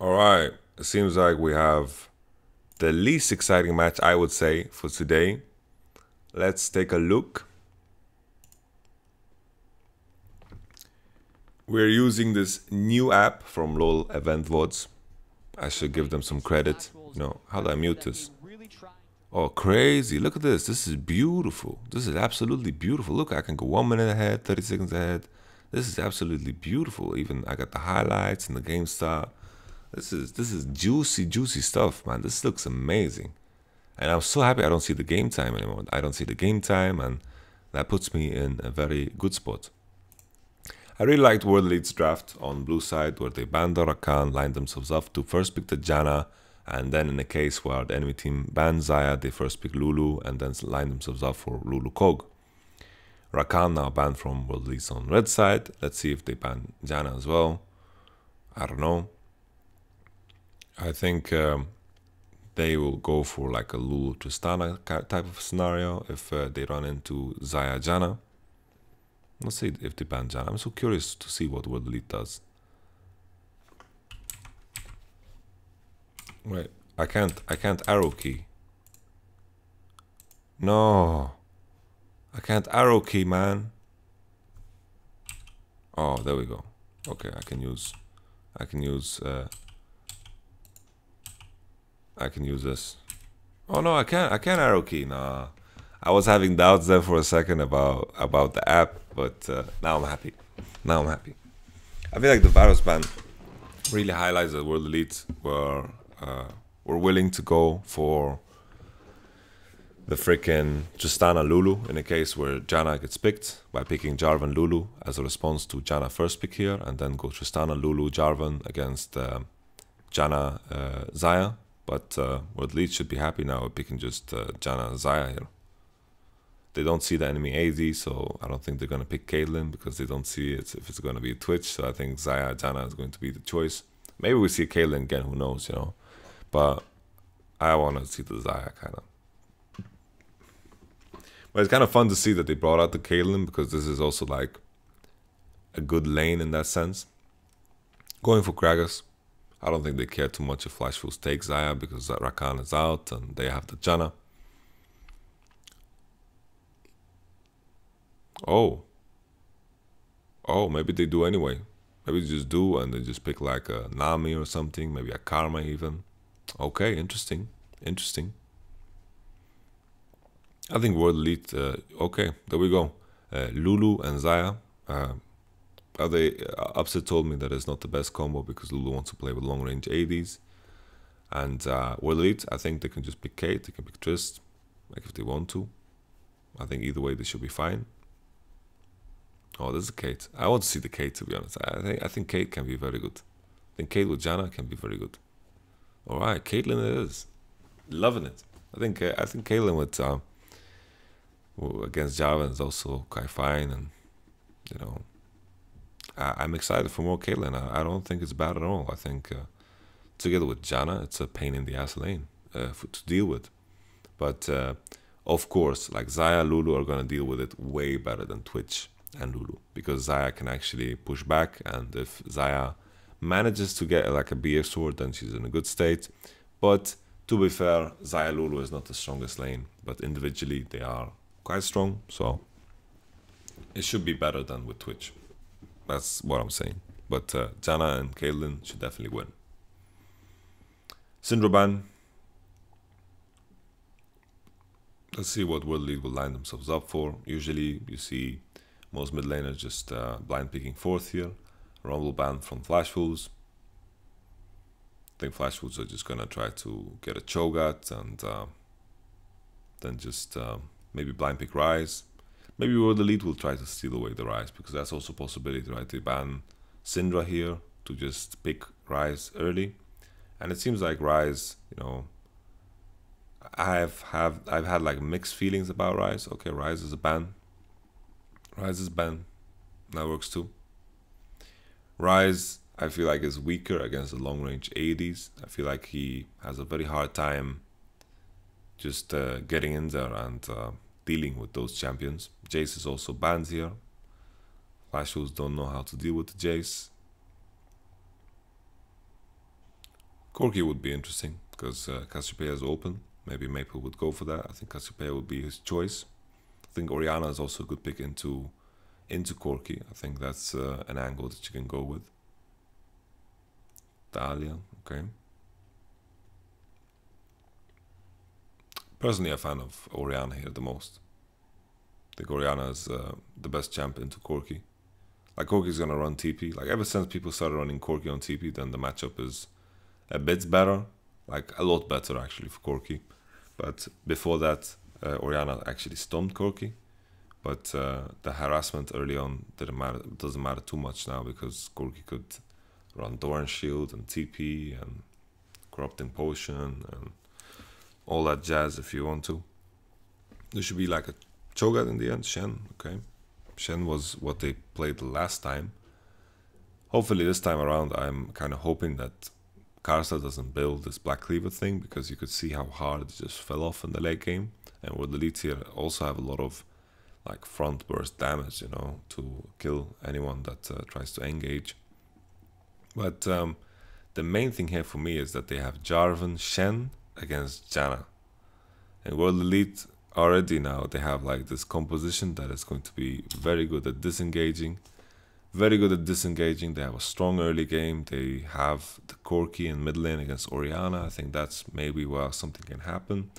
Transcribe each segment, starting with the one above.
All right. It seems like we have the least exciting match, I would say, for today. Let's take a look. We're using this new app from LOL Event VODs. I should give them some credit. How do I mute this? Oh, crazy. Look at this. This is beautiful. This is absolutely beautiful. Look, I can go 1 minute ahead, 30 seconds ahead. This is absolutely beautiful. Even I got the highlights and the game start. This is juicy, juicy stuff, man. This looks amazing. And I'm so happy I don't see the game time anymore. I don't see the game time, and that puts me in a very good spot. I really liked World Elite's draft on blue side, where they banned the Rakan, lined themselves up to first pick the Janna, and then in a case where the enemy team banned Xayah, they first pick Lulu, and then lined themselves up for Lulu Kog. Rakan now banned from World Elite's on red side. Let's see if they ban Janna as well. I don't know. I think they will go for like a Lulu Tristana type of scenario if they run into Xayah Janna. Let's see if they ban Janna. I'm so curious to see what World Elite does. Wait, I can't arrow key. No, I can't arrow key, man. Oh, there we go. Okay, I can use this. Oh no, I can't arrow key. Nah, I was having doubts there for a second about the app, but now I'm happy. Now I'm happy. I feel like the virus ban really highlights that World Elite were willing to go for the freaking Tristana Lulu in a case where Janna gets picked by picking Jarvan Lulu as a response to Janna first pick here, and then go Tristana Lulu Jarvan against Janna Xayah. But World Elite should be happy now with picking just Janna Xayah here. They don't see the enemy AD, so I don't think they're going to pick Caitlyn because they don't see it if it's going to be a Twitch. So I think Xayah Janna is going to be the choice. Maybe we see Caitlyn again, who knows, But I want to see the Xayah kind of. But it's kind of fun to see that they brought out the Caitlyn because this is also like a good lane in that sense. Going for Kragas, I don't think they care too much if Flash Fools take Xayah because Rakan is out and they have the Janna. Oh, maybe they do anyway. Maybe they just do and they just pick like a Nami or something, maybe a Karma even. Okay, interesting. I think World Elite, okay, there we go. Lulu and Xayah. Upset told me that it's not the best combo because Lulu wants to play with long range ADs. And World Elite, I think they can just pick Kate, they can pick Trist, like if they want to. I think either way they should be fine. Oh, there's a Kate. I want to see the Kate, to be honest. I think Kate can be very good. I think Kate with Janna can be very good. All right, Caitlyn it is. Loving it. I think Caitlyn with against Jarvan is also quite fine, and I'm excited for more Caitlyn. I don't think it's bad at all. I think together with Janna, it's a pain in the ass lane to deal with. But of course, like Xayah, Lulu are gonna deal with it way better than Twitch and Lulu because Xayah can actually push back, and if Xayah manages to get like a BF sword, then she's in a good state. But to be fair, Xayah Lulu is not the strongest lane, but individually they are quite strong, so it should be better than with Twitch. That's what I'm saying. But Janna and Caitlyn should definitely win. Syndra ban. Let's see what World Elite will line themselves up for. Usually you see most mid laners just blind picking fourth here. Rumble ban from Flash Fools. I think Flash Fools are just gonna try to get a Cho'Gath and then just maybe blind pick Rise. Maybe World Elite will try to steal away the Rise because that's also a possibility, right? They ban Syndra here to just pick Rise early, and it seems like Rise, I've had like mixed feelings about Rise. Okay, Rise is a ban. Rise is banned. That works too. Rise, I feel like, is weaker against the long range ADs. I feel like he has a very hard time just getting in there and dealing with those champions. Jace is also banned here. Flash Fools don't know how to deal with the Jace. Corki would be interesting because Cassiopeia is open. Maybe Maple would go for that. I think Cassiopeia would be his choice. I think Oriana is also a good pick into Corki. I think that's an angle that you can go with. Dahlia, okay. Personally, a fan of Oriana here the most. I think Oriana is the best champ into Corki. Like, Corki's gonna run TP. Like, ever since people started running Corki on TP, then the matchup is a bit better. Like, a lot better, actually, for Corki. But before that, Oriana actually stumped Corki. But the harassment early on doesn't matter too much now, because Corki could run Doran Shield and TP and Corrupting Potion and all that jazz if you want to. There should be like a Cho'Gath in the end. Shen, okay. Shen was what they played the last time. Hopefully this time around, I'm kind of hoping that Karsa doesn't build this Black Cleaver thing, because you could see how hard it just fell off in the late game. And World Elite here also have a lot of like front burst damage, you know, to kill anyone that tries to engage. But the main thing here for me is that they have Jarvan, Shen against Janna. And World Elite already now, they have like this composition that is going to be very good at disengaging. Very good at disengaging. They have a strong early game. They have the Corki in mid lane against Oriana. I think that's maybe where something can happen.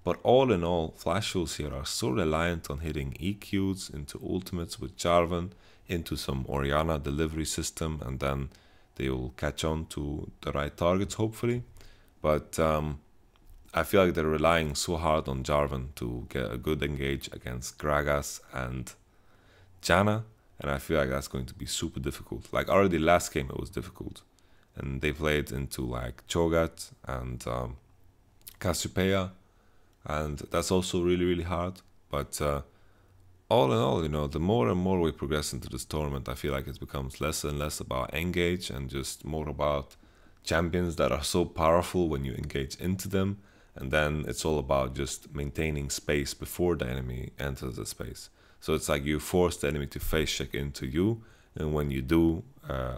But all in all, Flash Wolves here are so reliant on hitting EQs into ultimates with Jarvan, into some Oriana delivery system, and then they will catch on to the right targets, hopefully. But I feel like they're relying so hard on Jarvan to get a good engage against Gragas and Janna, and I feel like that's going to be super difficult. Like, already last game it was difficult, and they played into like Cho'Gath and Cassiopeia, and that's also really, really hard. But all in all, you know, the more and more we progress into this tournament, I feel like it becomes less and less about engage and just more about champions that are so powerful when you engage into them. And then it's all about just maintaining space before the enemy enters the space. So it's like you force the enemy to face check into you, and when you do,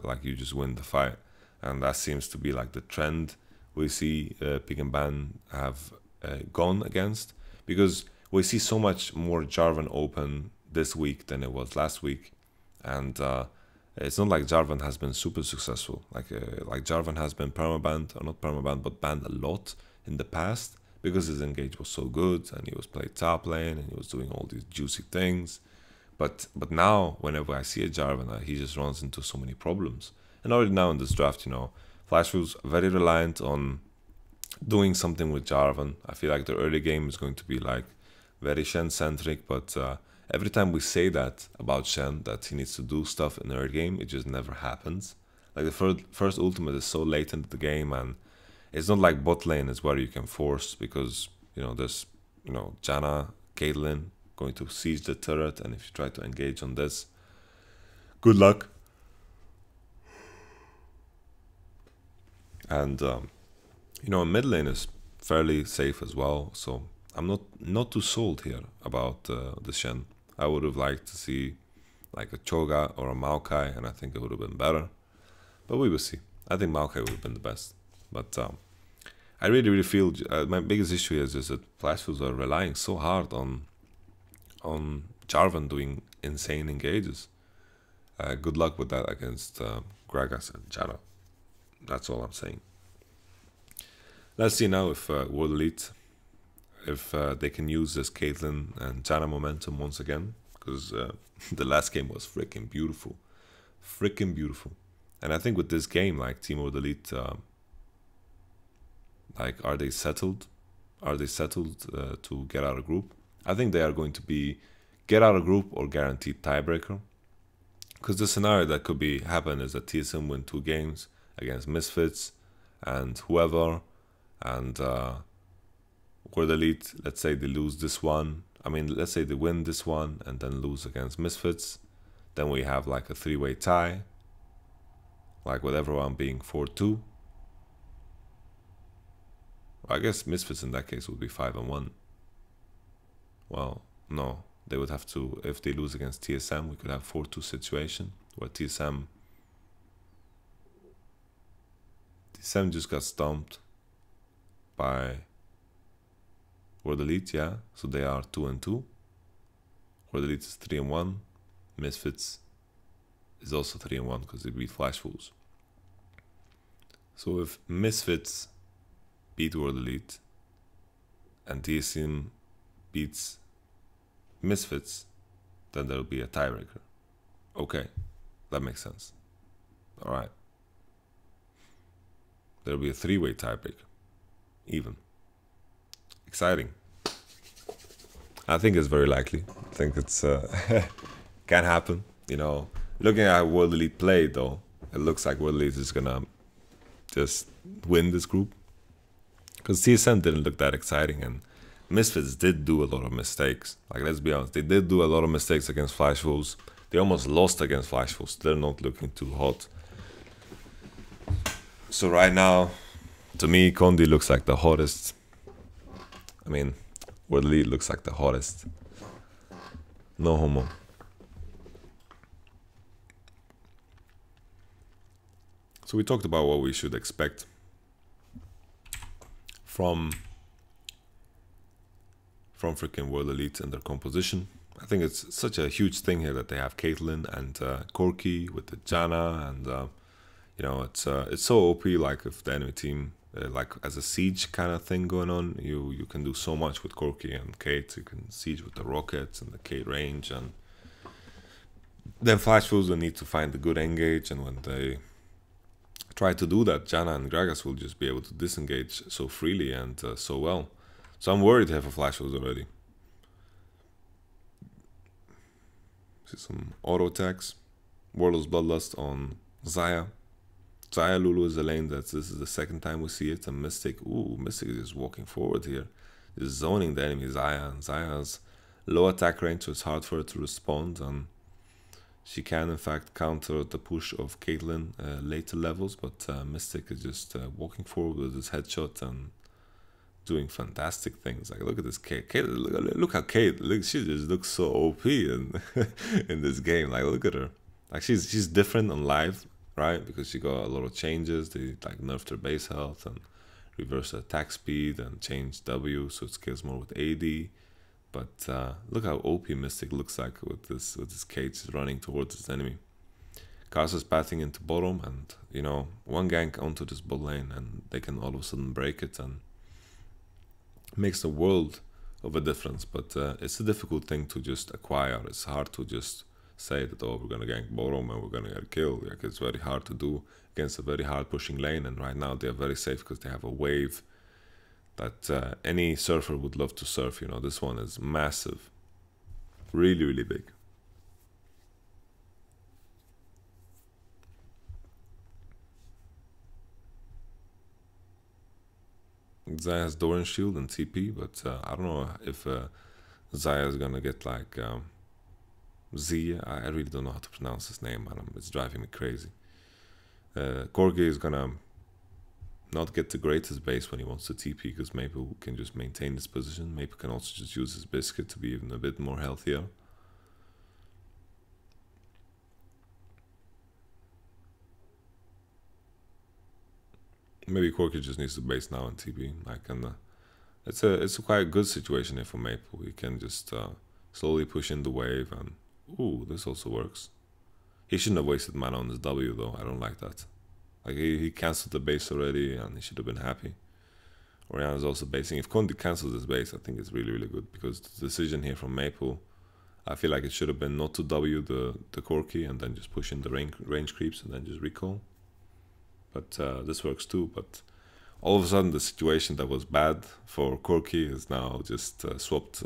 like, you just win the fight. And that seems to be like the trend we see Pick and Ban have gone against, because we see so much more Jarvan open this week than it was last week. And it's not like Jarvan has been super successful. Like Jarvan has been permabanned, or not permabanned, but banned a lot in the past, because his engage was so good and he was playing top lane and he was doing all these juicy things. But now, whenever I see a Jarvan, he just runs into so many problems. And already now in this draft, you know, Flash was very reliant on doing something with Jarvan. I feel like the early game is going to be like very Shen-centric, but every time we say that about Shen, that he needs to do stuff in the early game, it just never happens. Like, the first ultimate is so late into the game, and it's not like bot lane is where you can force, because, you know, there's, you know, Janna, Caitlyn going to siege the turret, and if you try to engage on this, good luck. And you know, mid lane is fairly safe as well, so I'm not too sold here about the Shen. I would have liked to see like a Cho'Gath or a Maokai, and I think it would have been better. But we will see. I think Maokai would have been the best. But I really feel my biggest issue is that Flash Wolves are relying so hard on Jarvan doing insane engages. Good luck with that against Gragas and Janna. That's all I'm saying. Let's see now if World Elite, if they can use this Caitlyn and Janna momentum once again, because the last game was freaking beautiful. Freaking beautiful. And I think with this game, like, Team World Elite, like, are they settled? Are they settled to get out of group? I think they are going to be get out of group or guaranteed tiebreaker. Because the scenario that could be happen is that TSM win 2 games against Misfits and whoever, and World Elite, let's say they lose this one. I mean, let's say they win this one and then lose against Misfits. Then we have like a 3-way tie, like with everyone being 4-2. I guess Misfits in that case would be 5-1. Well, no, they would have to, if they lose against TSM, we could have 4-2 situation where TSM T7 just got stomped by World Elite, yeah. So they are 2-2. World Elite is 3-1. Misfits is also 3-1 because they beat Flash Fools. So if Misfits beat World Elite and TSM beats Misfits, then there'll be a tiebreaker. Okay, that makes sense. All right. There'll be a 3-way tiebreaker. Even. Exciting. I think it's very likely. I think it's can happen. You know, looking at World Elite play though, it looks like World Elite is gonna just win this group. Because TSM didn't look that exciting, and Misfits did do a lot of mistakes. Like, let's be honest, they did do a lot of mistakes against Flash Fools. They almost lost against Flash Fools. They're not looking too hot. So right now, to me, Condi looks like the hottest. I mean, World Elite looks like the hottest. No homo. So we talked about what we should expect from freaking World Elite and their composition. I think it's such a huge thing here that they have Caitlyn and Corki with the Janna, and you know, it's so OP. Like, if the enemy team like as a siege kind of thing going on, you can do so much with Corki and Kate. You can siege with the rockets and the Kate range, and then Flash Fools will need to find a good engage, and when they try to do that, Janna and Gragas will just be able to disengage so freely and so well. So I'm worried here for Flash Fools already. See some auto attacks. Warlord's Bloodlust on Xayah. Xayah Lulu is a lane that this is the second time we see it. A Mystic. Ooh, Mystic is just walking forward here. Just zoning the enemy Xayah. And Xayah has low attack range, so it's hard for her to respond. And she can, in fact, counter the push of Caitlyn later levels. But Mystic is just walking forward with his headshot and doing fantastic things. Like, look at this Kate. Look how Kate. Look, she just looks so OP in in this game. Like, look at her. Like, she's different on live, right? Because she got a lot of changes. They like nerfed her base health and reversed her attack speed and changed W, so it scales more with AD. But look how OP Mystic looks like with this Kate. She's running towards his enemy. Karsa's pathing into bottom, and you know, one gank onto this bot lane, and they can all of a sudden break it, and makes a world of a difference. But it's a difficult thing to just acquire. It's hard to just say that, oh, we're gonna gank bottom and we're gonna get killed. Like, it's very hard to do against a very hard pushing lane, and right now they're very safe because they have a wave that any surfer would love to surf. You know, this one is massive, really, really big. Xayah has Doran Shield and TP, but I don't know if Xayah is gonna get like Z. I really don't know how to pronounce his name, and it's driving me crazy. Corgi is gonna not get the greatest base when he wants to TP, because maybe we can just maintain this position. Maybe can also just use his biscuit to be even a bit more healthier. Maybe Corki just needs to base now and TP. Like, and it's a quite good situation here for Maple. We can just slowly push in the wave, and ooh, this also works. He shouldn't have wasted mana on his W though. I don't like that. Like, he cancelled the base already, and he should have been happy. Orianna is also basing. If Condi cancels his base, I think it's really, really good, because the decision here from Maple, I feel like it should have been not to W the Corki and then just push in the range creeps and then just recall. But this works too. But all of a sudden, the situation that was bad for Corki is now just swapped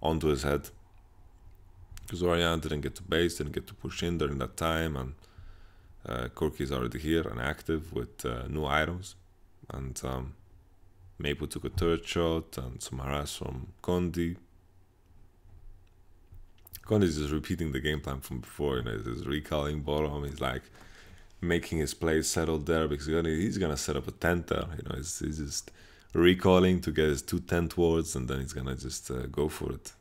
onto his head. Because Orianna didn't get to base, didn't get to push in during that time, and Corki is already here and active with new items. And Maple took a third shot and some harass from Condi. Condi is just repeating the game plan from before. You know, he's recalling bottom. He's like making his plays settled there, because he's gonna set up a tent there. You know, he's just recalling to get his 2 tent wards, and then he's gonna just go for it.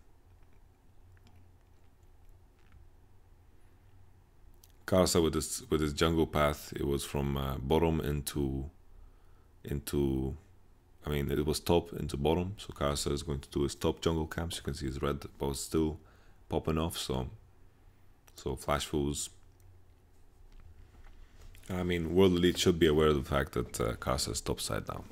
Karsa with his jungle path, it was from bottom into into, I mean, it was top into bottom, so Karsa is going to do his top jungle camps. You can see his red bow still popping off, so Flash Fools. I mean, World Elite should be aware of the fact that Karsa is topside now.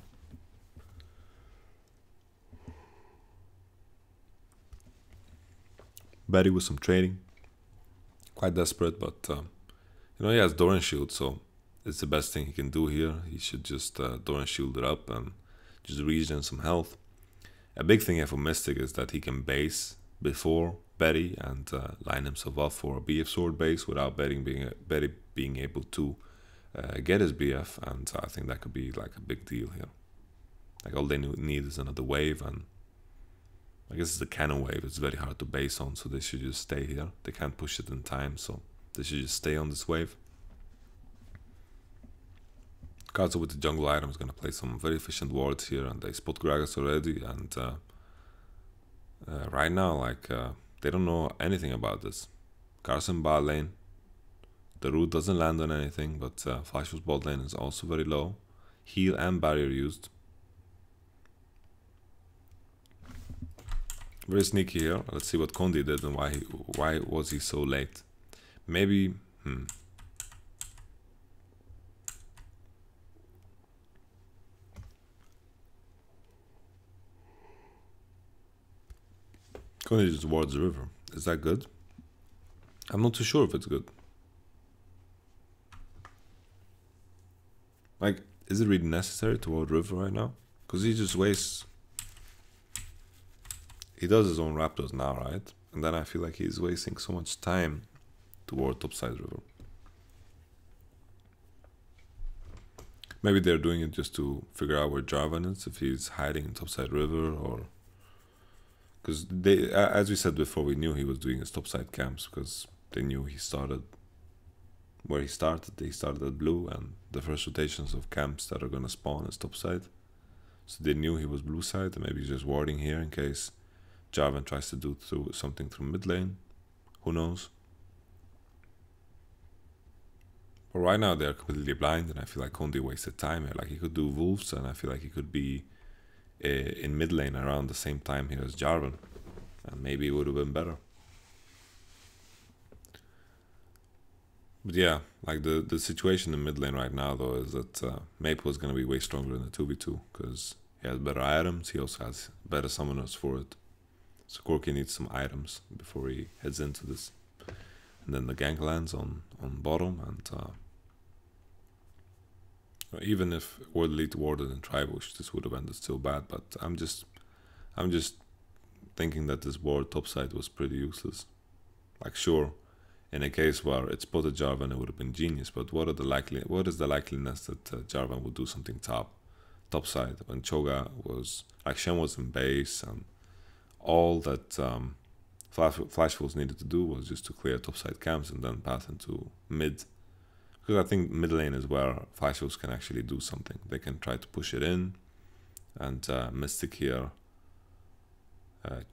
Betty with some trading. Quite desperate, but you know, he has Doran Shield, so it's the best thing he can do here. He should just Doran Shield it up and just regen some health. A big thing here for Mystic is that he can base before Betty and line himself up for a BF sword base without Betty being able to get his BF, and I think that could be like a big deal here. Like all they need is another wave, and I guess it's the cannon wave. It's very hard to base on, so they should just stay here. They can't push it in time, so they should just stay on this wave. Kazu with the jungle item is going to play some very efficient wards here, and they spot Gragas already, and right now, like, they don't know anything about this. Carson bot lane. The root doesn't land on anything, but Flash's bot lane is also very low. Heal and barrier used. Very sneaky here. Let's see what Kondi did and why was he so late. Maybe Kondi just wards the river. Is that good? I'm not too sure if it's good. Like, is it really necessary to ward river right now? Because he just wastes. He does his own Raptors now, right? And then I feel like he's wasting so much time to ward topside river. Maybe they're doing it just to figure out where Jarvan is, if he's hiding in topside river, or because they, as we said before, we knew he was doing his topside camps because they knew he started where he started. They started at blue, and the first rotations of camps that are gonna spawn is topside. So they knew he was blue side, and maybe he's just warding here in case Jarvan tries to do something through mid lane. Who knows? But right now they're completely blind, and I feel like Kondi wasted time here. Like, he could do Wolves, and I feel like he could be in mid lane around the same time here as Jarvan, and maybe it would have been better. But yeah, like the situation in mid lane right now though is that Maple is going to be way stronger in the 2v2 because he has better items. He also has better summoners for it. So Corki needs some items before he heads into this. And then the gank lands on bottom, and even if World Elite warded in Tribush, this would have ended still bad. But I'm just thinking that this ward topside was pretty useless. Like, sure, in a case where it spotted Jarvan, it would have been genius. But what is the likeliness that Jarvan would do something topside when Choga was like Shen was in base, and all that Flash Fools needed to do was just to clear topside camps and then path into mid. Because I think mid lane is where Flash Fools can actually do something. They can try to push it in, and Mystic here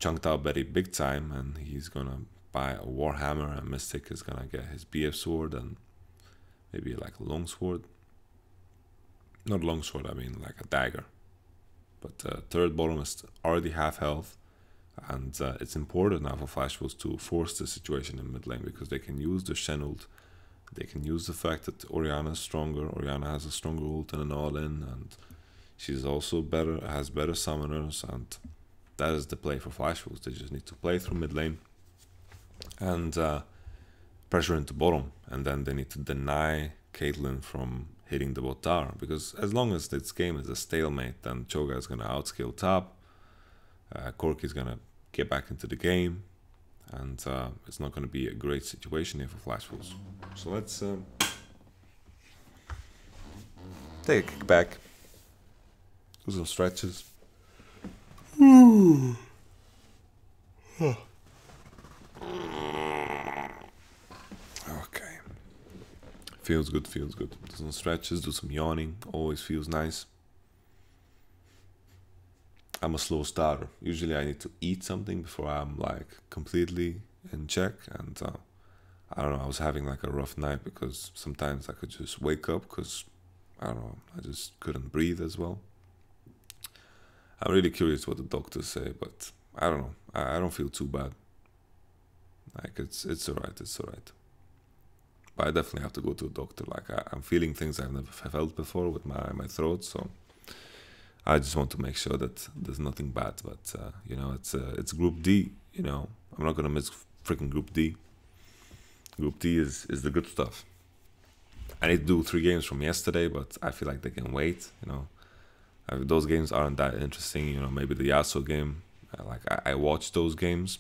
chunked out very big time, and he's gonna buy a Warhammer, and Mystic is gonna get his BF sword and maybe like a longsword. Not longsword, I mean like a dagger. But third bottom is already half health. And it's important now for Flash Fools to force the situation in mid lane, because they can use the Shen ult. They can use the fact that Orianna is stronger. Orianna has a stronger ult and an all-in, and she's also has better summoners, and that is the play for Flash Fools. They just need to play through mid lane and pressure into bottom, and then they need to deny Caitlyn from hitting the bot tower, because as long as this game is a stalemate, then Choga is going to outscale top. Corki is going to get back into the game, and it's not going to be a great situation here for Flash Fools. So let's take a kick back, do some stretches. Okay. Feels good, feels good. Do some stretches, do some yawning, always feels nice. I'm a slow starter. Usually I need to eat something before I'm like completely in check, and I don't know, I was having like a rough night because sometimes I could just wake up because I don't know, I just couldn't breathe as well. I'm really curious what the doctors say, but I don't know. I don't feel too bad. Like it's alright, it's alright. But I definitely have to go to a doctor. Like I'm feeling things I've never felt before with my throat, so I just want to make sure that there's nothing bad. But you know, it's Group D. You know, I'm not gonna miss freaking Group D. Group D is the good stuff. I need to do 3 games from yesterday, but I feel like they can wait. You know, those games aren't that interesting. You know, maybe the Yasuo game. Like I watched those games,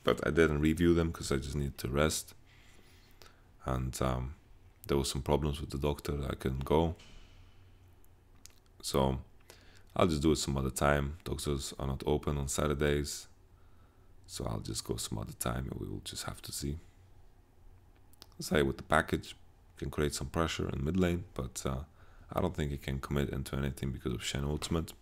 but I didn't review them because I just needed to rest. And there was some problems with the doctor. I couldn't go, so I'll just do it some other time. Doctors are not open on Saturdays, so I'll just go some other time, and we will just have to see. Say with the package, can create some pressure in mid lane, but I don't think he can commit into anything because of Shen ultimate.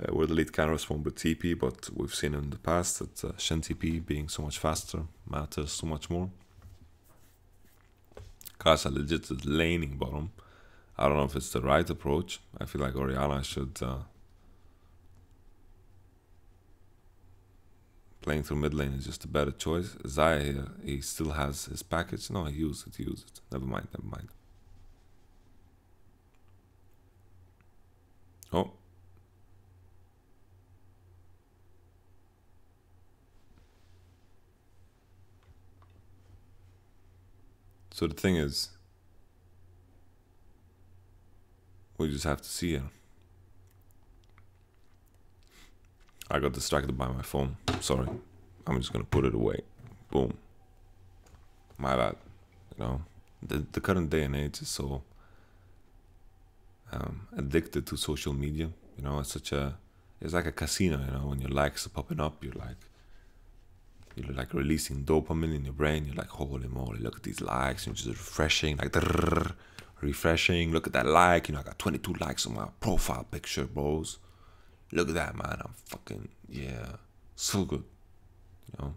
Where the lead can respond with TP, but we've seen in the past that Shen TP being so much faster matters so much more. Karsa legit is laning bottom. I don't know if it's the right approach. I feel like Orianna should playing through mid lane is just a better choice. Zaya here, he still has his package. No, he used it. Never mind. Oh. So the thing is, we just have to see here. I got distracted by my phone. Sorry. I'm just gonna put it away. Boom. My bad. You know, the current day and age is so addicted to social media. You know, it's like a casino. You know, when your likes are popping up, you're like releasing dopamine in your brain. You're like, holy moly, look at these likes, and just refreshing, like refreshing. Look at that like, you know, I got 22 likes on my profile picture, bros. Look at that, man. I'm fucking, yeah, so good. You know,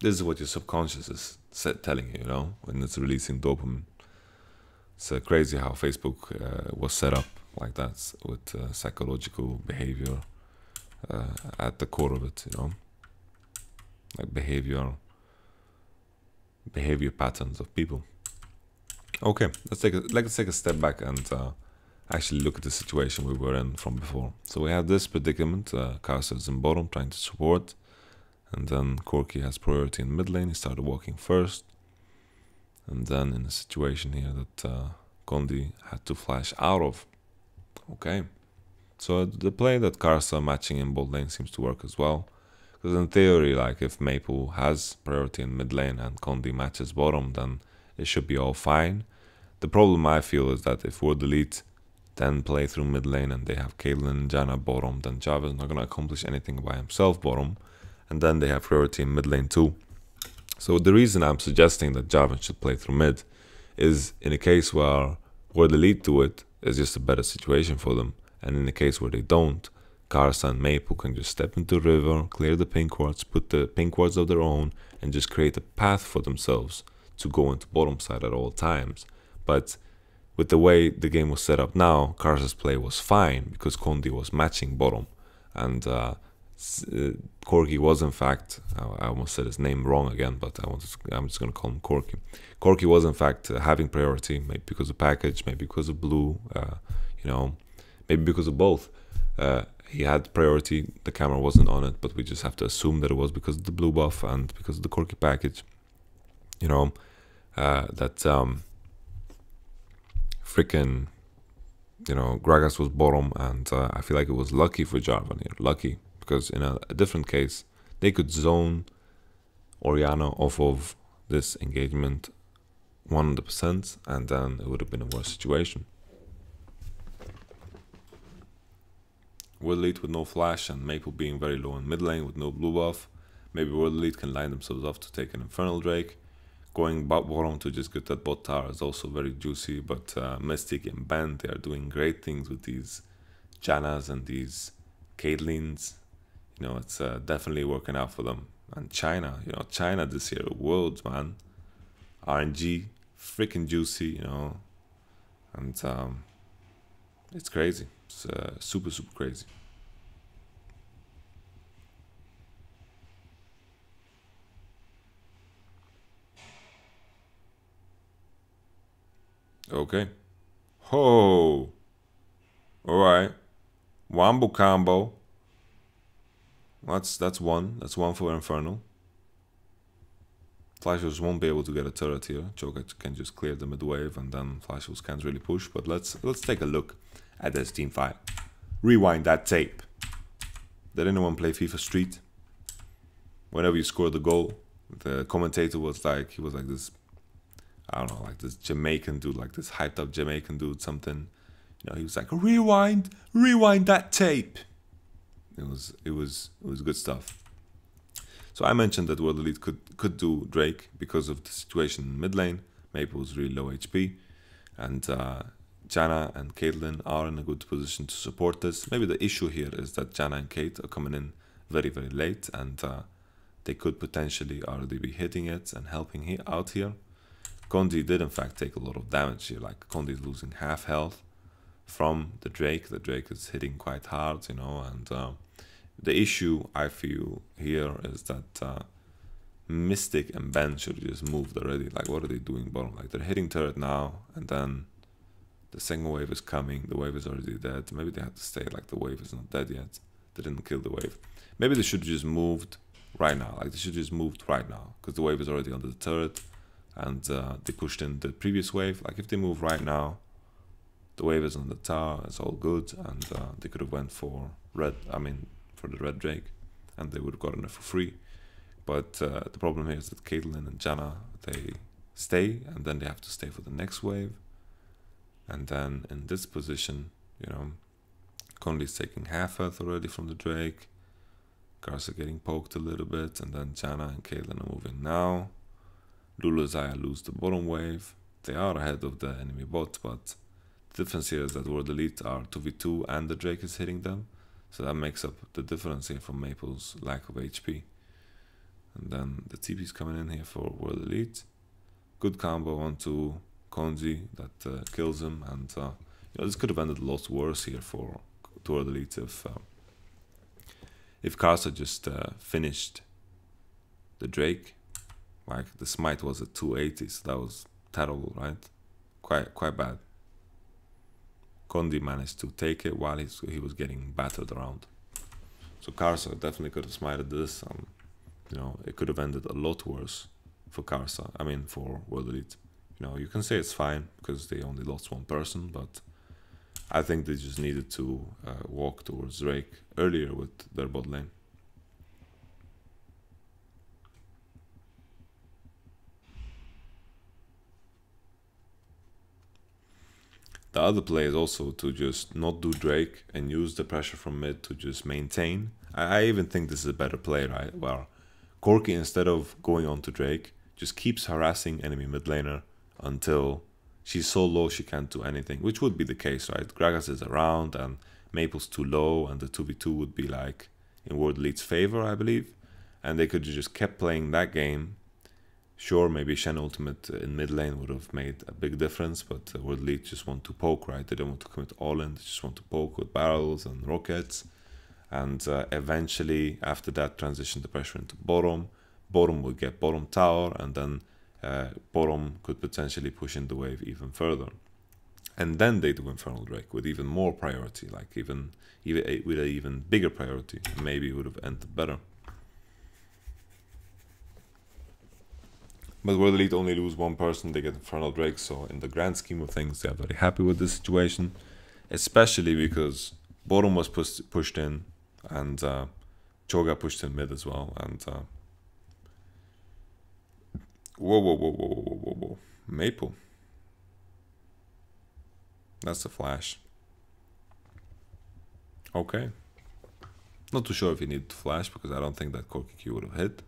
this is what your subconscious is telling you, you know, when it's releasing dopamine. It's crazy how Facebook was set up like that, with psychological behavior at the core of it, you know, like behavior patterns of people. Okay, let's take a step back and actually look at the situation we were in from before. So we have this predicament. Karsa is in bottom trying to support, and then Corki has priority in mid lane. He started walking first, and then in a situation here that Kondi had to flash out of. Okay, so the play that Karsa matching in bot lane seems to work as well, because in theory, like if Maple has priority in mid lane and Kondi matches bottom, then it should be all fine. The problem I feel is that if we're the lead, then play through mid lane and they have Caitlyn and Janna bottom, then Java is not going to accomplish anything by himself bottom, and then they have priority in mid lane too. So the reason I'm suggesting that Jarvan should play through mid is in a case where the lead to it is just a better situation for them, and in a case where they don't, Karsa and Maple can just step into the river, clear the pink wards, put the pink wards of their own, and just create a path for themselves to go into bottom side at all times. But with the way the game was set up now, Karsa's play was fine because Kondi was matching bottom, and Corki was in fact, I almost said his name wrong again, but I'm just going to call him Corki. Corki was in fact having priority, maybe because of package, maybe because of blue, you know, maybe because of both. He had priority, the camera wasn't on it, but we just have to assume that it was because of the blue buff and because of the Corki package. You know, that freaking, you know, Gragas was bottom, and I feel like it was lucky for Jarvan here. Lucky, because in a different case, they could zone Orianna off of this engagement 100%, and then it would have been a worse situation. World Elite with no flash and Maple being very low in mid lane with no blue buff. Maybe World Elite can line themselves up to take an Infernal Drake. Going bottom to just get that bot tower is also very juicy, but Mystic and Band, they are doing great things with these Jannas and these Caitlyn's. You know, it's definitely working out for them. And China, you know, China this year, Worlds, man. RNG, freaking juicy, you know. And it's crazy. It's super, super crazy. Okay. Ho! Alright. Wombo combo. That's one. That's one for Infernal. Flashers won't be able to get a turret here. Joker can just clear the mid wave, and then Flashers can't really push. But let's take a look at this team fight. Rewind that tape. Did anyone play FIFA Street? Whenever you score the goal, the commentator was like, he was like this, I don't know, like this Jamaican dude, like this hyped up Jamaican dude, something. You know, he was like, rewind that tape. It was good stuff. So I mentioned that World Elite could do Drake because of the situation in mid lane. Maple was really low HP, and Janna and Caitlyn are in a good position to support this. Maybe the issue here is that Janna and Kate are coming in very, very late, and they could potentially already be hitting it and helping out here. Condi did in fact take a lot of damage here. Like Condi is losing half health from the Drake. The Drake is hitting quite hard, you know, and the issue I feel here is that Mystic and Ben should have just moved already. Like, what are they doing bottom? Like, they're hitting turret now, and then the second wave is coming. The wave is already dead. Maybe they had to stay. Like, the wave is not dead yet. They didn't kill the wave. Maybe they should have just moved right now. Like, they should have just moved right now, because the wave is already under the turret, and they pushed in the previous wave. Like, if they move right now, the wave is on the tower. It's all good, and they could have went for red. I mean, for the red Drake, and they would have gotten it for free. But the problem here is that Caitlyn and Janna, they stay, and then they have to stay for the next wave. And then in this position, you know, Conley's taking half health already from the Drake. Garza getting poked a little bit, and then Janna and Caitlyn are moving now. Lulu Zaya lose the bottom wave. They are ahead of the enemy bot, but the difference here is that World Elite are 2v2 and the Drake is hitting them. So that makes up the difference here from Maple's lack of HP. And then the TP's coming in here for World Elite. Good combo onto Konzi that kills him. And you know, this could have ended a lot worse here for World Elite if Karsa just finished the Drake. Like, the smite was at 280, so that was terrible, right? Quite bad. Kondi managed to take it while he was getting battered around. So Karsa definitely could have smited this. You know, it could have ended a lot worse for Karsa. I mean, for World Elite. You know, you can say it's fine because they only lost one person, but I think they just needed to walk towards Drake earlier with their bot lane. The other play is also to just not do Drake and use the pressure from mid to just maintain. I even think this is a better play, right? Where Corki, instead of going on to Drake, just keeps harassing enemy mid laner until she's so low she can't do anything, which would be the case, right? Gragas is around and Maple's too low, and the 2v2 would be like in World Elite's favor, I believe. And they could just kept playing that game. Sure, maybe Shen ultimate in mid lane would have made a big difference, but World Elite just want to poke, right? They don't want to commit all in, they just want to poke with barrels and rockets. And eventually, after that, transition the pressure into bottom. Bottom will get bottom tower, and then bottom could potentially push in the wave even further. And then they do Infernal Drake with even more priority, like even with an even bigger priority. Maybe it would have ended better. But World Elite only lose one person, they get Infernal Drake, so in the grand scheme of things, they are very happy with this situation. Especially because bottom was pushed in, and Choga pushed in mid as well, and whoa. Maple. That's a flash. Okay. Not too sure if he needed to flash, because I don't think that Corki Q would have hit.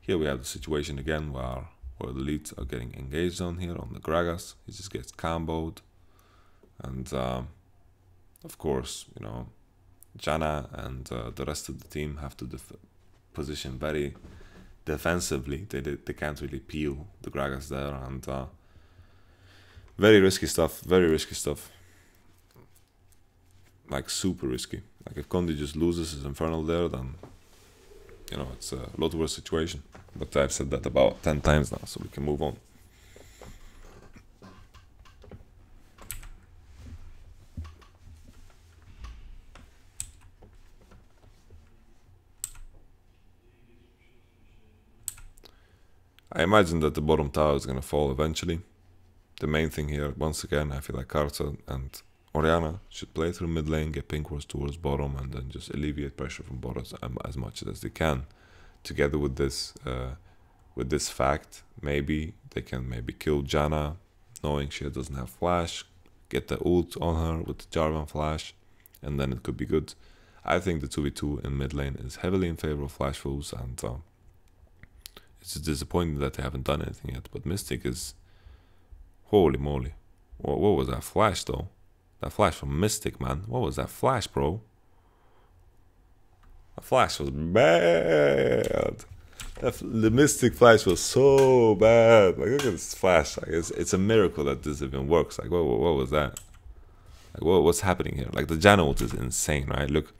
Here we have the situation again where the elites are getting engaged on here on the Gragas. He just gets comboed. And of course, you know, Janna and the rest of the team have to position very defensively. They can't really peel the Gragas there. And Very risky stuff, very risky stuff. Like super risky. Like if Condi just loses his Infernal there, then, you know, it's a lot worse situation. But I've said that about 10 times now, so we can move on. I imagine that the bottom tower is going to fall eventually. The main thing here, once again, I feel like Karta and Orianna should play through mid lane, get pink wards towards bottom, and then just alleviate pressure from bottom as much as they can. Together with this fact, maybe they can kill Janna, knowing she doesn't have flash, get the ult on her with the Jarvan flash, and then it could be good. I think the 2v2 in mid lane is heavily in favor of flash fools, and it's disappointing that they haven't done anything yet. But Mystic is, holy moly, what was that flash though? That flash from Mystic, man. What was that flash, bro? The flash was bad. The Mystic flash was so bad. Like, look at this flash. Like, it's a miracle that this even works. Like, what was that? Like, what's happening here? Like, the Janna ult is insane, right? Look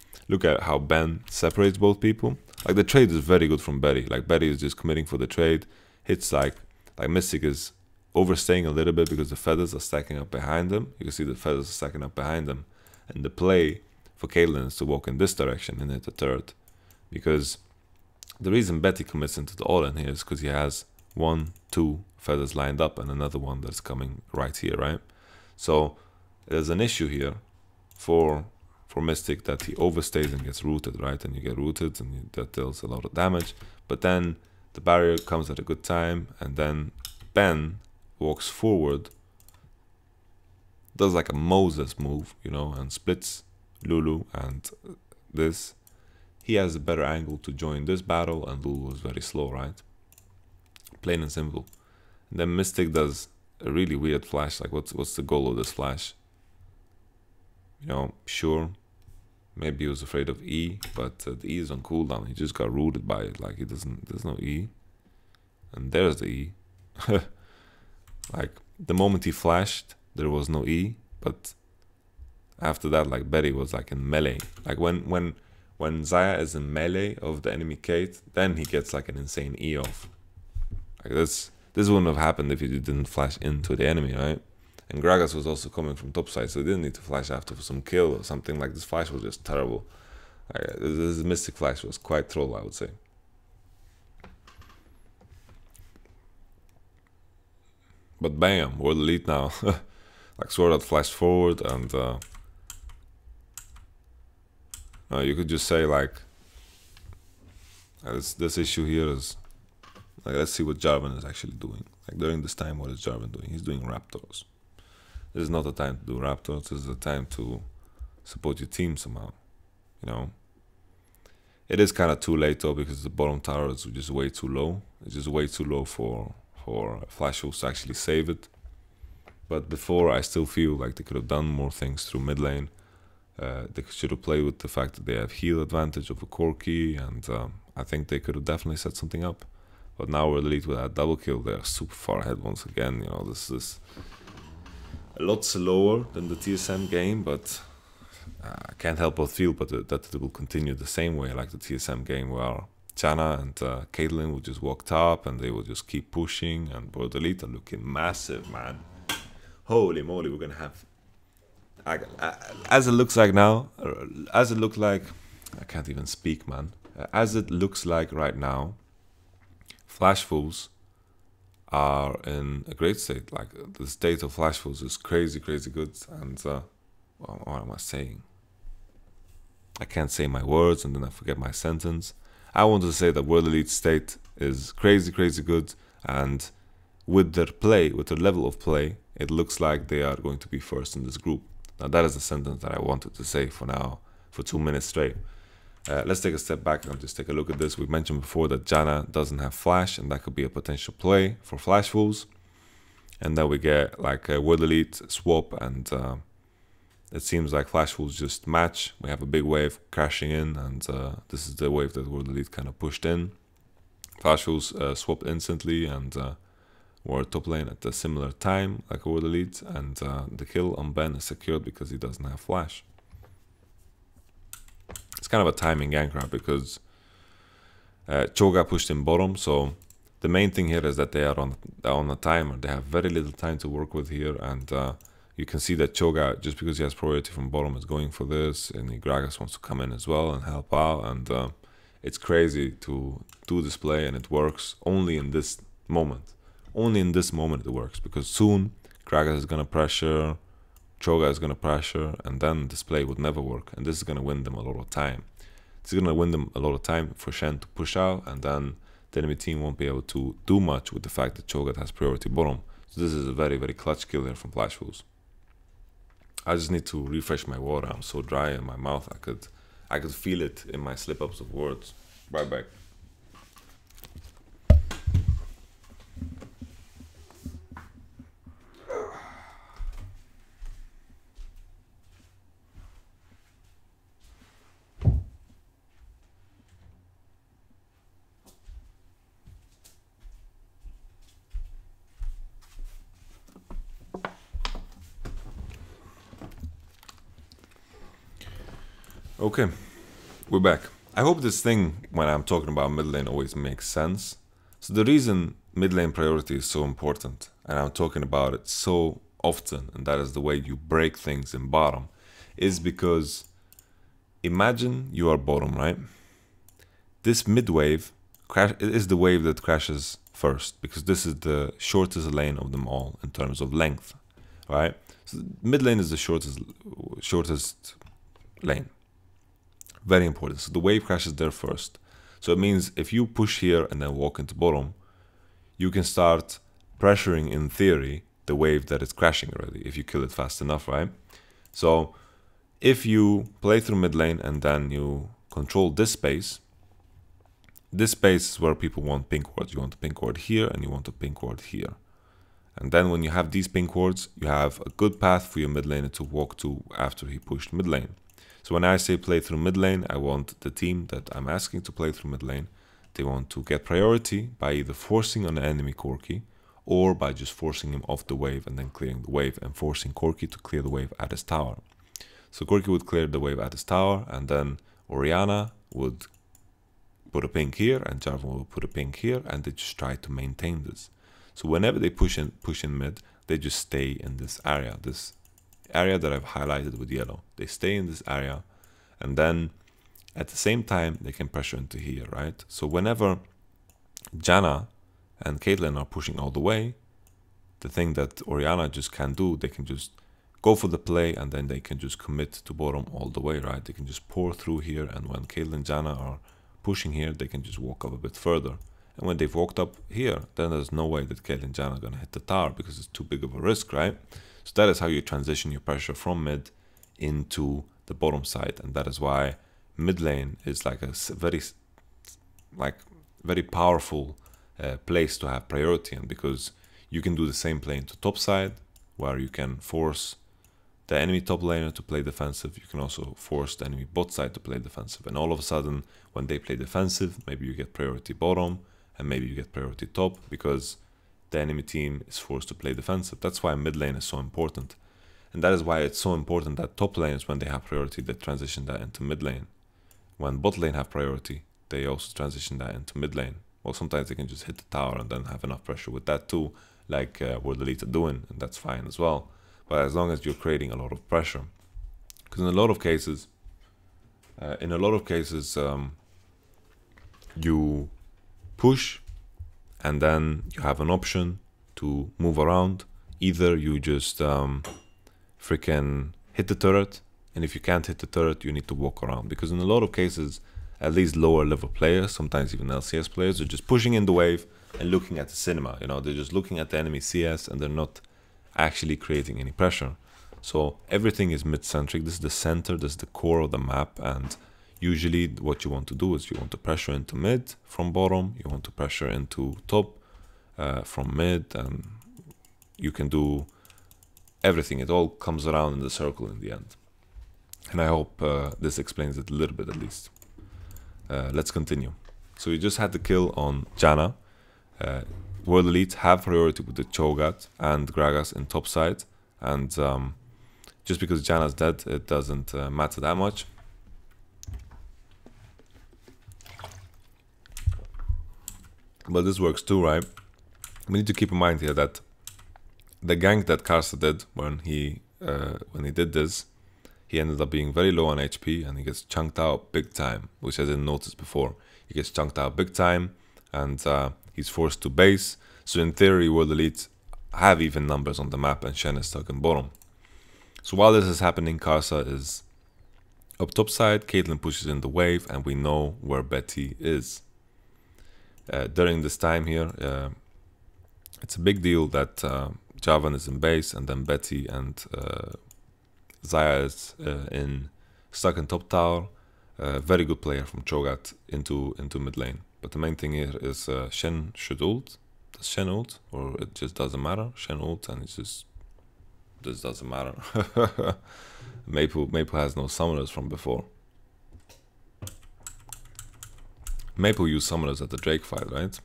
at how Ben separates both people. Like, the trade is very good from Betty. Like, Betty is just committing for the trade. Hits like Mystic is overstaying a little bit because the feathers are stacking up behind them. You can see the feathers are stacking up behind them. And the play for Caitlyn is to walk in this direction and hit the turret. Because the reason Betty commits into the all-in here is because he has 1, 2 feathers lined up and another one that's coming right here, right? So there's an issue here for Mystic that he overstays and gets rooted, right? And you get rooted and that deals a lot of damage. But then the barrier comes at a good time, and then Ben walks forward, does like a Moses move, you know, and splits Lulu and this. He has a better angle to join this battle, and Lulu was very slow, right? Plain and simple. And then Mystic does a really weird flash. Like, what's the goal of this flash? You know, sure, maybe he was afraid of E, but the E is on cooldown. He just got rooted by it. Like, there's no E. And there's the E. Like, the moment he flashed, there was no E. But after that, like, Betty was like in melee. Like, when Xayah is in melee of the enemy Kate, then he gets like an insane E off. Like, this wouldn't have happened if he didn't flash into the enemy, right? And Gragas was also coming from topside, so he didn't need to flash after for some kill or something. Like, this flash was just terrible. This Mystic flash was quite troll, I would say. But bam, we're the lead now. Like, Sword Art flashed forward, and you could just say, like, this issue here is, like, let's see what Jarvan is actually doing. Like, during this time, what is Jarvan doing? He's doing Raptors. This is not the time to do Raptors. This is the time to support your team somehow, you know. It is kind of too late though, because the bottom tower is just way too low. It's just way too low for Flash Wolves to actually save it. But before, I still feel like they could have done more things through mid lane. They should have played with the fact that they have heal advantage over Corki, and I think they could have definitely set something up. But now we're the lead with that double kill. They're super far ahead once again. You know, this is a lot slower than the TSM game, but I can't help but feel that it will continue the same way like the TSM game, where Janna and Caitlyn will just walk top and they will just keep pushing, and World Elite are looking massive, man. Holy moly, we're gonna have, as it looks like now, as it looked like, I can't even speak, man. As it looks like right now, Flash Fools are in a great state. Like, the state of Flash Fools is crazy, crazy good. And what am I saying? I can't say my words and then I forget my sentence. I want to say that World Elite state is crazy, crazy good, and with their play, with their level of play, it looks like they are going to be first in this group. Now, that is a sentence that I wanted to say for now, for 2 minutes straight. Let's take a step back and just take a look at this. We mentioned before that Janna doesn't have flash, and that could be a potential play for Flash Wolves. And then we get like a World Elite swap, and it seems like Flash Wolves just match. We have a big wave crashing in, and this is the wave that World Elite kind of pushed in. Flash Wolves swapped instantly, and were top lane at a similar time, like over the leads, and the kill on Ben is secured because he doesn't have flash. It's kind of a timing gank grab because Cho'Gath pushed in bottom, so the main thing here is that they are on a timer. They have very little time to work with here, and you can see that Cho'Gath, just because he has priority from bottom, is going for this, and Gragas wants to come in as well and help out, and it's crazy to do this play, and it works only in this moment. Only in this moment it works, because soon Gragas is gonna pressure, Cho'Gath is gonna pressure, and then this play would never work, and this is gonna win them a lot of time. It's gonna win them a lot of time for Shen to push out, and then the enemy team won't be able to do much with the fact that Cho'Gath has priority bottom. So this is a very, very clutch kill here from Flash Fools. I just need to refresh my water. I'm so dry in my mouth. I could feel it in my slip-ups of words. Right back. Okay, we're back. I hope this thing, when I'm talking about mid lane, always makes sense. So the reason mid lane priority is so important, and I'm talking about it so often, and that is the way you break things in bottom, is because imagine you are bottom, right? This mid wave is the wave that crashes first, because this is the shortest lane of them all in terms of length, right? So mid lane is the shortest lane. Very important. So the wave crashes there first. So it means if you push here and then walk into bottom, you can start pressuring, in theory, the wave that is crashing already, if you kill it fast enough, right? So if you play through mid lane and then you control this space is where people want pink wards. You want a pink ward here and you want a pink ward here. And then when you have these pink wards, you have a good path for your mid laner to walk to after he pushed mid lane. So when I say play through mid lane, I want the team that I'm asking to play through mid lane, they want to get priority by either forcing on the enemy Corki or by just forcing him off the wave and then clearing the wave and forcing Corki to clear the wave at his tower. So Corki would clear the wave at his tower, and then Orianna would put a pink here and Jarvan will put a pink here, and they just try to maintain this. So whenever they push in mid, they just stay in this area that I've highlighted with yellow. They stay in this area, and then at the same time they can pressure into here, right? So whenever Janna and Caitlyn are pushing all the way, the thing that Orianna just can't do, they can just go for the play and then they can just commit to bottom all the way, right? They can just pour through here, and when Caitlyn and Janna are pushing here, they can just walk up a bit further. And when they've walked up here, then there's no way that Caitlyn and Janna are gonna hit the tower because it's too big of a risk, right? So that is how you transition your pressure from mid into the bottom side, and that is why mid lane is like a very powerful place to have priority in, because you can do the same play into top side where you can force the enemy top laner to play defensive. You can also force the enemy bot side to play defensive, and all of a sudden when they play defensive, maybe you get priority bottom and maybe you get priority top because the enemy team is forced to play defensive. That's why mid lane is so important, and that is why it's so important that top lanes, when they have priority, they transition that into mid lane. When bot lane have priority, they also transition that into mid lane. Well, sometimes they can just hit the tower and then have enough pressure with that too, like what the elite are doing, and that's fine as well. But as long as you're creating a lot of pressure, because in a lot of cases, you push and then you have an option to move around. Either you just freaking hit the turret, and if you can't hit the turret, you need to walk around. Because in a lot of cases, at least lower level players, sometimes even LCS players, are just pushing in the wave and looking at the cinema. You know, they're just looking at the enemy CS and they're not actually creating any pressure. So everything is mid-centric. This is the center, this is the core of the map, and usually what you want to do is you want to pressure into mid from bottom, you want to pressure into top from mid, and you can do everything. It all comes around in the circle in the end. And I hope this explains it a little bit at least. Let's continue. So we just had the kill on Janna. World Elite have priority with the Cho'Gath and Gragas in top side, and just because Janna's dead, it doesn't matter that much. But this works too, right? We need to keep in mind here that the gank that Karsa did when he did this, he ended up being very low on HP and he gets chunked out big time, which I didn't notice before. He gets chunked out big time and he's forced to base. So in theory, World Elite have even numbers on the map and Shen is stuck in bottom. So while this is happening, Karsa is up top side, Caitlyn pushes in the wave and we know where Betty is. During this time here, it's a big deal that Jarvan is in base and then Betty and Xayah is stuck in top tower. Very good player from Cho'Gath into mid lane. But the main thing here is Shen should ult. Does Shen ult? Or it just doesn't matter? Shen ult and it's just... This doesn't matter. Maple has no summoners from before. Maple used summoners at the Drake fight, right?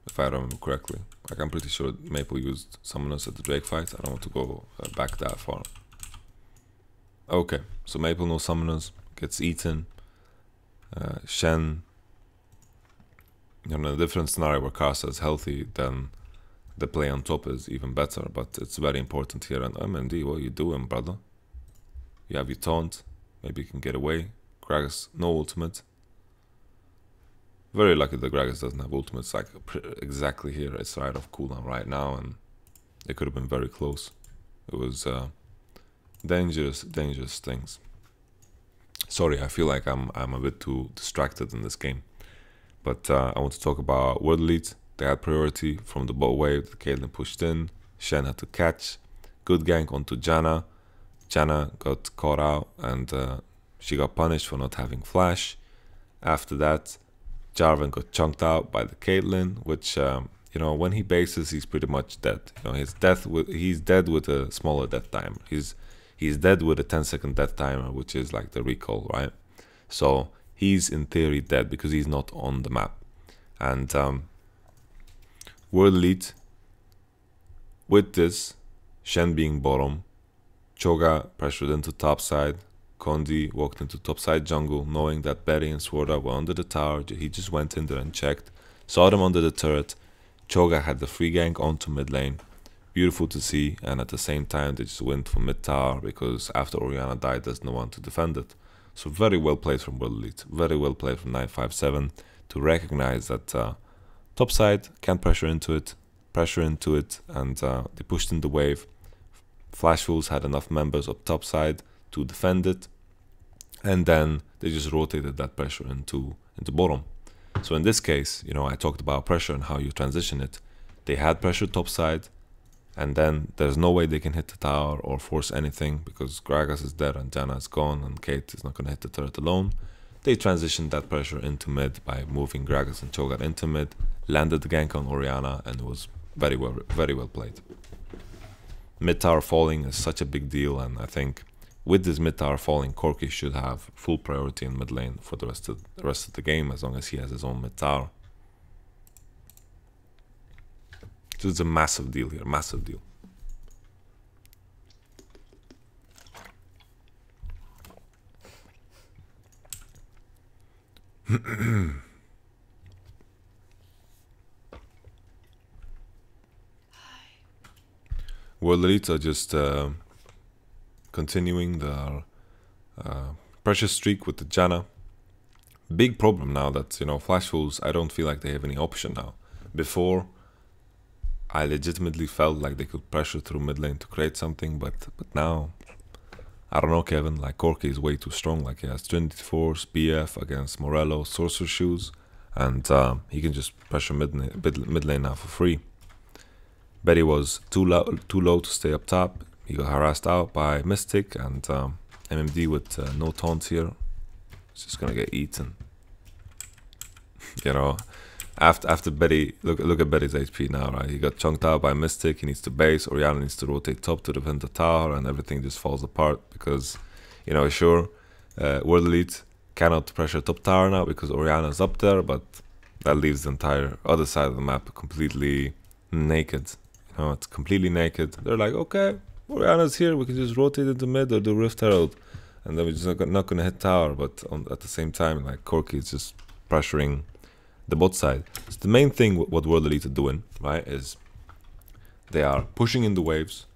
If I remember correctly. Like, I'm pretty sure Maple used summoners at the Drake fight. I don't want to go back that far. Okay, so Maple no summoners, gets eaten. Shen, in a different scenario where Karsa is healthy, then the play on top is even better. But it's very important here. And MMD, what are you doing, brother? You have your taunt. Maybe you can get away. Gragas, no ultimate. Very lucky that Gragas doesn't have ultimates, like exactly here. It's right off cooldown right now, and it could have been very close. It was dangerous things. Sorry, I feel like I'm a bit too distracted in this game. But I want to talk about World Elite. They had priority from the bot wave that Caitlyn pushed in. Shen had to catch. Good gank onto Janna. Janna got caught out and she got punished for not having flash. After that, Jarvan got chunked out by the Caitlyn, which, you know, when he bases, he's pretty much dead. You know, he's dead with a smaller death timer. He's dead with a 10-second death timer, which is like the recall, right? So he's in theory dead because he's not on the map. And World Elite, with this, Shen being bottom, Cho'Gath pressured into top side, Kondi walked into topside jungle, knowing that Betty and Sworda were under the tower. He just went in there and checked, saw them under the turret. Cho'Gath had the free gank onto mid lane. Beautiful to see, and at the same time they just went for mid tower because after Orianna died, there's no one to defend it. So very well played from World Elite, very well played from 957 to recognize that topside can't pressure into it, and they pushed in the wave. Flash Wolves had enough members up topside to defend it, and then they just rotated that pressure into bottom. So in this case, you know, I talked about pressure and how you transition it. They had pressure topside, and then there's no way they can hit the tower or force anything because Gragas is dead and Janna is gone and Kate is not going to hit the turret alone. They transitioned that pressure into mid by moving Gragas and Cho'Gath into mid, landed the gank on Orianna, and it was very well played. Mid tower falling is such a big deal, and I think with this mid tower falling, Corki should have full priority in mid lane for the rest of the game as long as he has his own mid tower. So it's a massive deal here, massive deal. World Elite are just continuing their pressure streak with the Janna. Big problem now that, you know, Flash Wolves, I don't feel like they have any option now. Before, I legitimately felt like they could pressure through mid lane to create something, but now, I don't know, Kevin, like Corki is way too strong. Like he has Trinity Force, BF against Morello, Sorcerer Shoes, and he can just pressure mid lane now for free. Betty was too low to stay up top. He got harassed out by Mystic, and MMD with no taunt here. He's just gonna get eaten. You know, after Betty, look at Betty's HP now, right? He got chunked out by Mystic. He needs to base. Orianna needs to rotate top to defend the tower, and everything just falls apart because, you know, sure, World Elite cannot pressure top tower now because Orianna's up there, but that leaves the entire other side of the map completely naked. You know, it's completely naked. They're like, okay, Oriana's here, we can just rotate into mid or do Rift Herald, and then we're just not gonna hit tower. But at the same time, like, Corki is just pressuring the bot side. So the main thing what World Elite are doing, right, is they are pushing in the waves,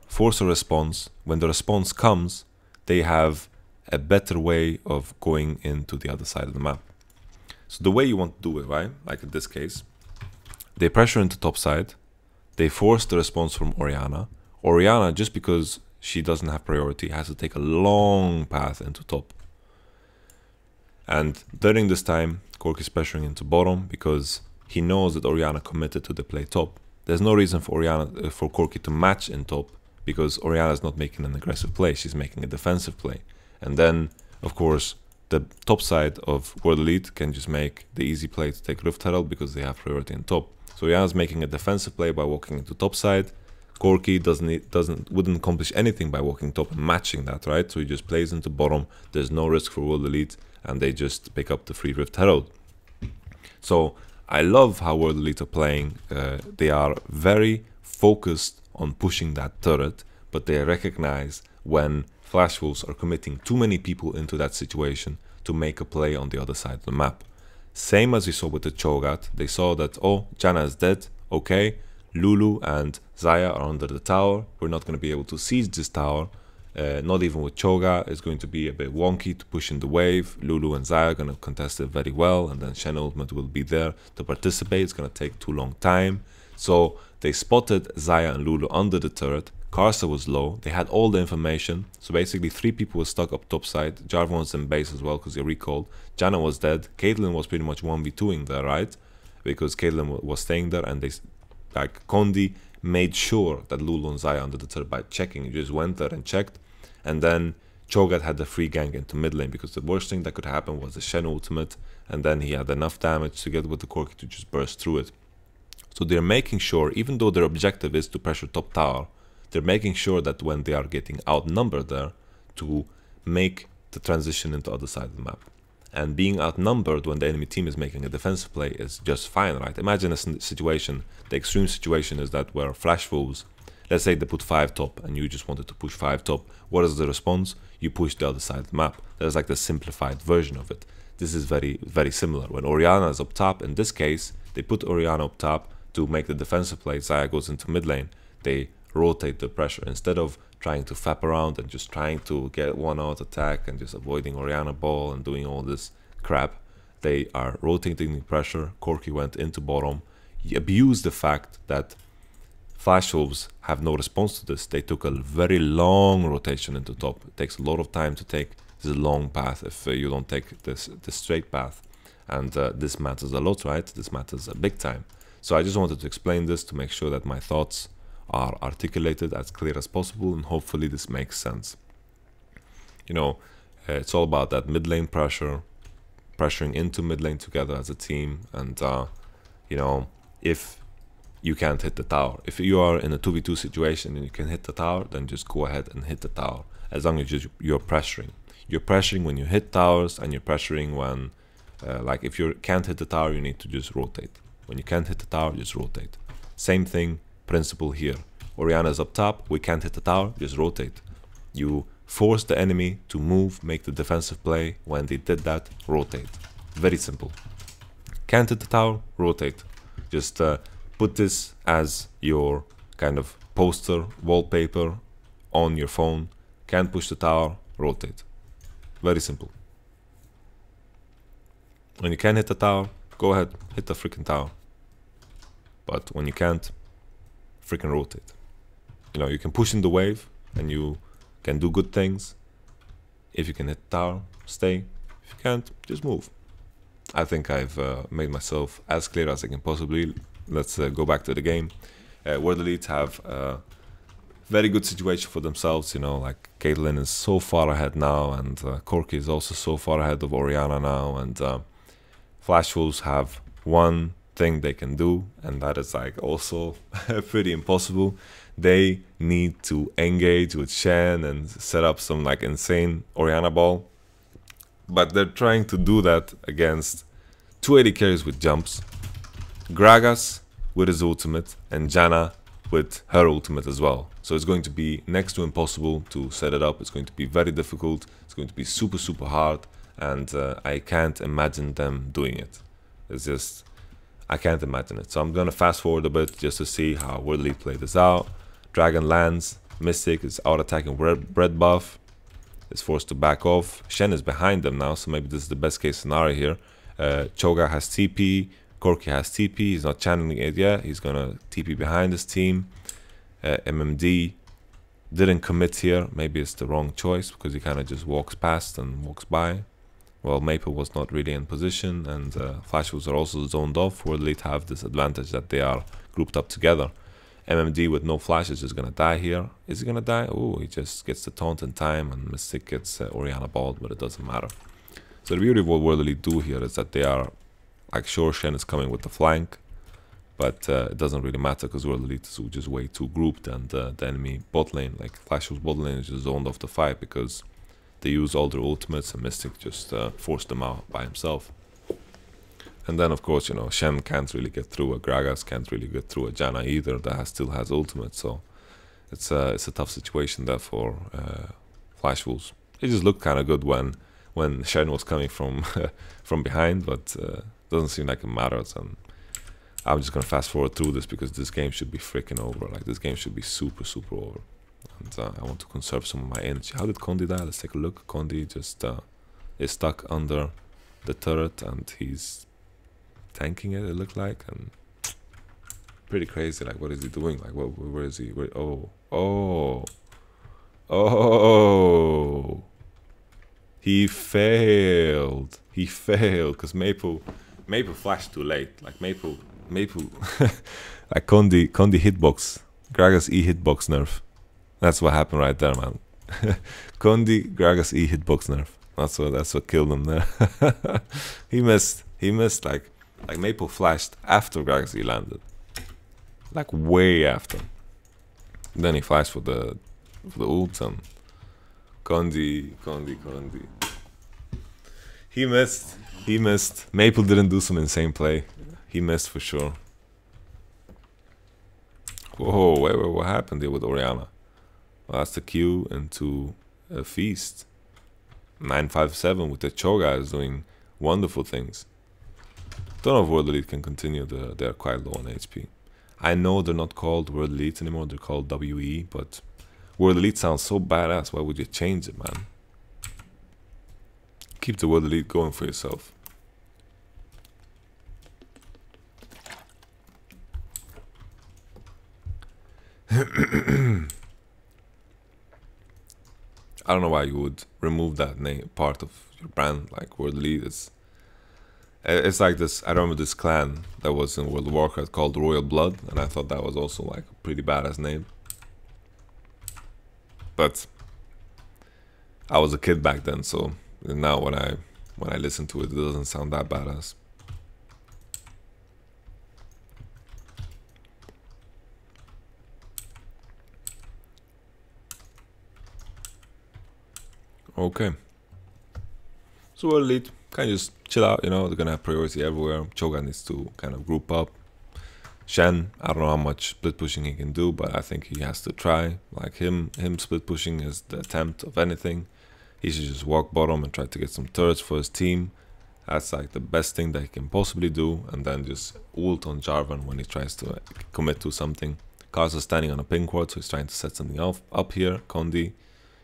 force a response. When the response comes, they have a better way of going into the other side of the map. So the way you want to do it, right, like in this case, they pressure into top side, they force the response from Oriana. Oriana, just because she doesn't have priority, has to take a long path into top. And during this time, Corki is pressuring into bottom because he knows that Oriana committed to the play top. There's no reason for Corki to match in top because Oriana is not making an aggressive play, she's making a defensive play. And then, of course, the top side of World Elite can just make the easy play to take Rift Herald because they have priority in top. So Oriana's making a defensive play by walking into top side. Corki wouldn't accomplish anything by walking top and matching that, right? So he just plays into bottom. There's no risk for World Elite, and they just pick up the free Rift Herald. So I love how World Elite are playing. They are very focused on pushing that turret, but they recognize when Flash Wolves are committing too many people into that situation to make a play on the other side of the map. Same as we saw with the Cho'Gath. They saw that, oh, Janna is dead, okay, Lulu and Xayah are under the tower. We're not going to be able to seize this tower. Not even with Cho'Gath. It's going to be a bit wonky to push in the wave. Lulu and Xayah are going to contest it very well, and then Shen Ultimate will be there to participate. It's going to take too long time. So they spotted Xayah and Lulu under the turret. Karsa was low. They had all the information. So basically 3 people were stuck up top side. Jarvan was in base as well because he recalled. Janna was dead. Caitlyn was pretty much 1v2ing there, right? Because Caitlyn was staying there, and they, like, Condi made sure that Lulu and Xayah under the turret by checking. He just went there and checked. And then Cho'Gath had the free gank into mid lane because the worst thing that could happen was the Shen ultimate, and then he had enough damage to get with the Corki to just burst through it. So they're making sure, even though their objective is to pressure top tower, they're making sure that when they are getting outnumbered there, to make the transition into the other side of the map. And being outnumbered when the enemy team is making a defensive play is just fine, right? Imagine a situation, the extreme situation is that where Flash Wolves, let's say they put 5 top and you just wanted to push 5 top. What is the response? You push the other side of the map. That's like the simplified version of it. This is very, very similar. When Oriana is up top, in this case, they put Oriana up top to make the defensive play. Xayah goes into mid lane. They rotate the pressure. Instead of trying to fap around and just trying to get one out attack and just avoiding Oriana ball and doing all this crap, they are rotating the pressure. Corki went into bottom. He abused the fact that Flash Wolves have no response to this. They took a very long rotation into top. It takes a lot of time to take this long path if you don't take this straight path. And this matters a lot, right? This matters a big time. So I just wanted to explain this to make sure that my thoughts are articulated as clear as possible, and hopefully this makes sense. You know, it's all about that mid lane pressure, pressuring into mid lane together as a team, and you know, if you can't hit the tower, if you are in a 2v2 situation and you can hit the tower, then just go ahead and hit the tower, as long as you're pressuring. You're pressuring when you hit towers, and you're pressuring when like if you can't hit the tower, you need to just rotate. When you can't hit the tower, just rotate. Same thing, principle here. Oriana is up top, we can't hit the tower, just rotate. You force the enemy to move, make the defensive play. When they did that, rotate. Very simple. Can't hit the tower, rotate. Just put this as your kind of poster, wallpaper on your phone. Can't push the tower, rotate. Very simple. When you can hit the tower, go ahead, hit the freaking tower. But when you can't, freaking rotate. You know, you can push in the wave and you can do good things. If you can hit the tower, stay. If you can't, just move. I think I've made myself as clear as I can possibly. Let's go back to the game. World Elite have a very good situation for themselves. You know, like Caitlyn is so far ahead now, and Corki is also so far ahead of Oriana now, and Flash Wolves have one thing they can do, and that is like also pretty impossible. They need to engage with Shen and set up some like insane Oriana ball, but they're trying to do that against Two AD carries with jumps, Gragas with his ultimate, and Janna with her ultimate as well. So it's going to be next to impossible to set it up. It's going to be very difficult. It's going to be super, super hard. And I can't imagine them doing it. It's just, I can't imagine it. So I'm going to fast forward a bit just to see how World Elite play this out. Dragon lands. Mystic is out attacking red buff. Is forced to back off. Shen is behind them now, so maybe this is the best case scenario here. Cho'Gath has TP. Corki has TP. He's not channeling it yet. He's going to TP behind his team. MMD didn't commit here. Maybe it's the wrong choice because he kind of just walks past and walks by. Well, Maple was not really in position, and Flash Wolves are also zoned off. World Elite have this advantage that they are grouped up together. MMD with no flash is just gonna die here. Is he gonna die? Oh, he just gets the taunt in time, and Mystic gets Orianna balled, but it doesn't matter. So the beauty of what World Elite do here is that they are, like, sure, Shen is coming with the flank, but it doesn't really matter because World Elite is just way too grouped, and the enemy bot lane, like Flash Wolves bot lane, is just zoned off the fight because they use all their ultimates, and Mystic just forced them out by himself. And then, of course, you know, Shen can't really get through a Gragas, can't really get through a Janna either, that still has ultimate, so it's a tough situation there for Flash Wolves. It just looked kind of good when Shen was coming from from behind, but doesn't seem like it matters, and I'm just gonna fast forward through this because this game should be freaking over. Like, this game should be super, super over. And I want to conserve some of my energy. How did Condi die? Let's take a look. Condi just is stuck under the turret, and he's tanking it, it looked like, and pretty crazy. Like, what is he doing? Like, where is he? Oh, he failed because Maple flashed too late. Like, Maple like Condi hitbox, Gragas E hitbox nerf. That's what happened right there, man. Condi Gragas E hitbox nerf. That's what killed him there. he missed like Maple flashed after Gragas E landed, like way after. Then he flashed for the ult, and Condi. He missed. Maple didn't do some insane play. He missed for sure. Whoa, wait, what happened there with Orianna? Well, that's the Q into a feast. 957 with the Cho'Gath is doing wonderful things. Don't know if World Elite can continue. They're quite low on HP. I know they're not called World Elite anymore. They're called WE, but World Elite sounds so badass. Why would you change it, man? Keep the World Elite going for yourself. I don't know why you would remove that name part of your brand. Like, World Elite is, it's like this. I remember this clan that was in World of Warcraft called Royal Blood, and I thought that was also like a pretty badass name. But I was a kid back then, so now when I listen to it, it doesn't sound that badass. Okay. So World Elite, kind of just chill out, you know, they're gonna have priority everywhere. Cho'Gath needs to kind of group up. Shen, I don't know how much split pushing he can do, but I think he has to try. Like, him split pushing is the attempt of anything. He should just walk bottom and try to get some turrets for his team. That's like the best thing that he can possibly do, and then just ult on Jarvan when he tries to commit to something. Karsa is standing on a pink ward, so he's trying to set something up here. Condi,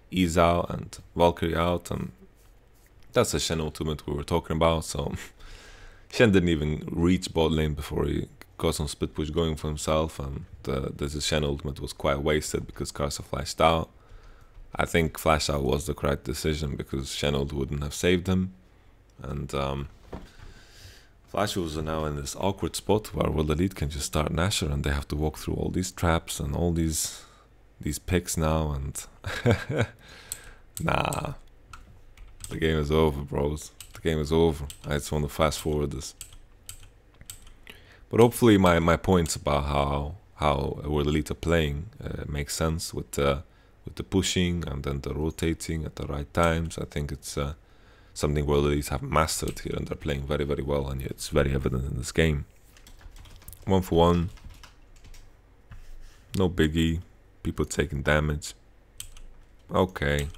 Ease out, and Valkyrie out, and that's the Shen ultimate we were talking about. So Shen didn't even reach bot lane before he got some split push going for himself, and this Shen ultimate was quite wasted because Karsa flashed out. I think flash out was the correct decision because Shen ult wouldn't have saved him, and Flash Wolves are now in this awkward spot where World Elite can just start Nashor, and they have to walk through all these traps and all these picks now, and nah, the game is over, bros. The game is over. I just want to fast forward this, but hopefully my points about how World Elite are playing makes sense with the pushing and then the rotating at the right times. I think it's something World Elites have mastered here, and they're playing very, very well, and it's very evident in this game. 1 for 1. No biggie. People taking damage. Okay.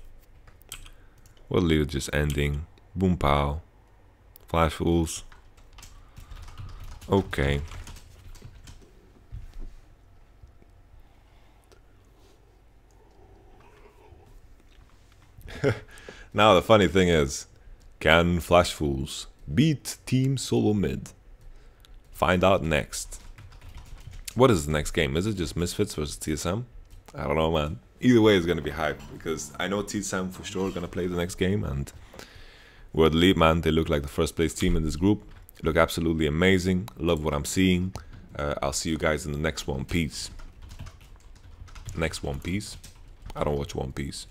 World Elite just ending. Boom pow. Flash fools. Okay. Now the funny thing is, can Flash Fools beat Team Solo Mid? Find out next. What is the next game? Is it just Misfits versus TSM? I don't know, man. Either way, it's gonna be hype because I know TSM for sure gonna play the next game, and World Elite, man, they look like the first place team in this group. They look absolutely amazing. Love what I'm seeing. I'll see you guys in the next One Piece. Next One Piece? I don't watch One Piece.